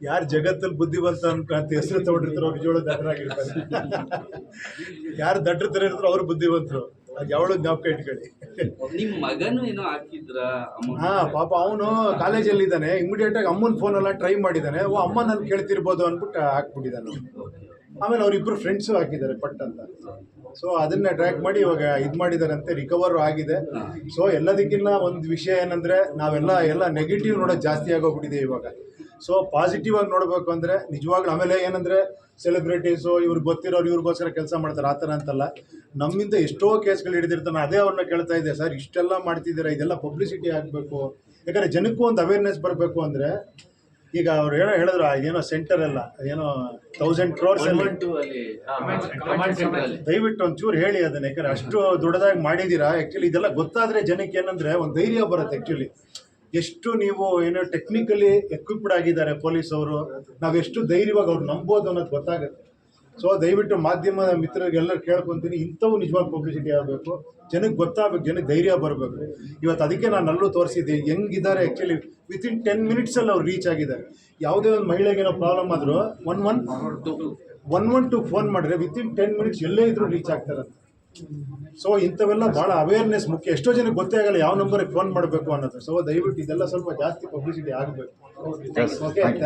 ಯಾರು ಜಗತ್ತಲ್ಲಿ ಬುದ್ಧಿವಂತ ಅಂತ ಹೆಸರು ತಗೊಂಡಿರ್ತಾರೋ ಅವ್ರು ನಿಜವಾಗ್ಲೂ ದಡ್ಡರಾಗಿರ್ತಾರೆ. ಯಾರು ದಡ್ಡರ ಥರ ಇರ್ತಾರೋ ಅವ್ರು ಬುದ್ಧಿವಂತರು. ಅದು ಯಾವಳು ಜ್ಞಾಪಕ ಇಟ್ಕೊಳ್ಳಿ. ನಿಮ್ಮ ಮಗನು ಏನೋ ಹಾಕಿದ್ರ? ಪಾಪ ಅವನು ಕಾಲೇಜಲ್ಲಿ ಇದ್ದಾನೆ. ಇಮಿಡಿಯೇಟ್ ಆಗಿ ಅಮ್ಮನ ಫೋನೆಲ್ಲ ಟ್ರೈ ಮಾಡಿದ್ದಾನೆ. ಅಮ್ಮ ನಾನು ಕೇಳ್ತಿರ್ಬೋದು ಅಂದ್ಬಿಟ್ಟು ಹಾಕ್ಬಿಟ್ಟಿದ್ದಾನೆ. ಆಮೇಲೆ ಅವರಿಬ್ಬರು ಫ್ರೆಂಡ್ಸು ಹಾಕಿದ್ದಾರೆ ಪಟ್ ಅಂತ. ಸೊ ಅದನ್ನ ಟ್ರ್ಯಾಕ್ ಮಾಡಿ ಇವಾಗ ಇದು ಮಾಡಿದಾರಂತೆ, ರಿಕವರ್ ಆಗಿದೆ. ಸೊ ಎಲ್ಲದಕ್ಕಿಂತ ಒಂದು ವಿಷಯ ಏನಂದರೆ ನಾವೆಲ್ಲ ನೆಗೆಟಿವ್ ನೋಡೋದು ಜಾಸ್ತಿ ಆಗೋಗ್ಬಿಟ್ಟಿದೆ ಇವಾಗ. ಸೊ ಪಾಸಿಟಿವ್ ಆಗಿ ನೋಡಬೇಕು ಅಂದರೆ ನಿಜವಾಗ್ಲೂ ಆಮೇಲೆ ಏನಂದರೆ ಸೆಲೆಬ್ರಿಟೀಸು ಇವ್ರಿಗೆ ಗೊತ್ತಿರೋರು ಇವ್ರಿಗೋಸ್ಕರ ಕೆಲಸ ಮಾಡ್ತಾರೆ ಆ ಥರ ಅಂತಲ್ಲ. ನಮ್ಮಿಂದ ಎಷ್ಟೋ ಕೇಸ್ಗಳು ಹಿಡಿದಿರ್ತಾನೆ. ಅದೇ ಅವ್ರನ್ನ ಕೇಳ್ತಾ ಇದ್ದೆ, ಸರ್ ಇಷ್ಟೆಲ್ಲ ಮಾಡ್ತಿದ್ದೀರಾ, ಇದೆಲ್ಲ ಪಬ್ಲಿಸಿಟಿ ಆಗಬೇಕು. ಯಾಕಂದರೆ ಜನಕ್ಕೂ ಒಂದು ಅವೇರ್ನೆಸ್ ಬರಬೇಕು ಅಂದರೆ ಈಗ ಅವ್ರು ಹೇಳಿದ್ರು ಏನೋ ಸೆಂಟರ್ ಎಲ್ಲ ಏನೋ 1000 crores ದಯವಿಟ್ಟು ಒಂಚೂರು ಹೇಳಿ ಅದನ್ನ. ಯಾಕಂದರೆ ಅಷ್ಟು ದೊಡ್ಡದಾಗಿ ಮಾಡಿದ್ದೀರಾ. ಆ್ಯಕ್ಚುಲಿ ಇದೆಲ್ಲ ಗೊತ್ತಾದರೆ ಜನಕ್ಕೆ ಏನಂದರೆ ಒಂದು ಧೈರ್ಯ ಬರುತ್ತೆ. ಆ್ಯಕ್ಚುಲಿ ಎಷ್ಟು ನೀವು ಏನೋ ಟೆಕ್ನಿಕಲಿ ಎಕ್ವಿಪ್ಡ್ ಆಗಿದ್ದಾರೆ ಪೊಲೀಸ್ ಅವರು, ನಾವೆಷ್ಟು ಧೈರ್ಯವಾಗಿ ಅವ್ರು ನಂಬೋದು ಅನ್ನೋದು ಗೊತ್ತಾಗುತ್ತೆ. ಸೊ ದಯವಿಟ್ಟು ಮಾಧ್ಯಮದ ಮಿತ್ರರಿಗೆಲ್ಲರೂ ಕೇಳ್ಕೊತೀನಿ, ಇಂಥವು ನಿಜವಾಗಿ ಪಬ್ಲಿಸಿಟಿ ಆಗಬೇಕು, ಜನಕ್ಕೆ ಗೊತ್ತಾಗಬೇಕು, ಜನಕ್ಕೆ ಧೈರ್ಯ ಬರಬೇಕು. ಇವತ್ತು ಅದಕ್ಕೆ ನಾನು ಅಲ್ಲೂ ತೋರಿಸಿದ್ದೆ ಹೆಂಗಿದ್ದಾರೆ. ಆ್ಯಕ್ಚುಲಿ ವಿತಿನ್ 10 minutesಲ್ಲಿ ಅವ್ರು ರೀಚ್ ಆಗಿದ್ದಾರೆ. ಯಾವುದೇ ಒಂದು ಮಹಿಳೆಗೇನೋ ಪ್ರಾಬ್ಲಮ್ ಆದರೂ 112 ಫೋನ್ ಮಾಡಿದ್ರೆ ವಿತಿನ್ 10 minutes ಎಲ್ಲೇ ಇದ್ರೂ ರೀಚ್ ಆಗ್ತಾರಂತೆ. ಸೊ ಇಂಥವೆಲ್ಲ ಭಾಳ ಅವೇರ್ನೆಸ್ ಮುಖ್ಯ. ಎಷ್ಟೋ ಜನಕ್ಕೆ ಗೊತ್ತೇ ಆಗಲ್ಲ ಯಾವ ನಂಬರಿಗೆ ಫೋನ್ ಮಾಡಬೇಕು ಅನ್ನೋದು. ಸೊ ದಯವಿಟ್ಟು ಇದೆಲ್ಲ ಸ್ವಲ್ಪ ಜಾಸ್ತಿ ಪಬ್ಲಿಸಿಟಿ ಆಗಬೇಕು. ಓಕೆ.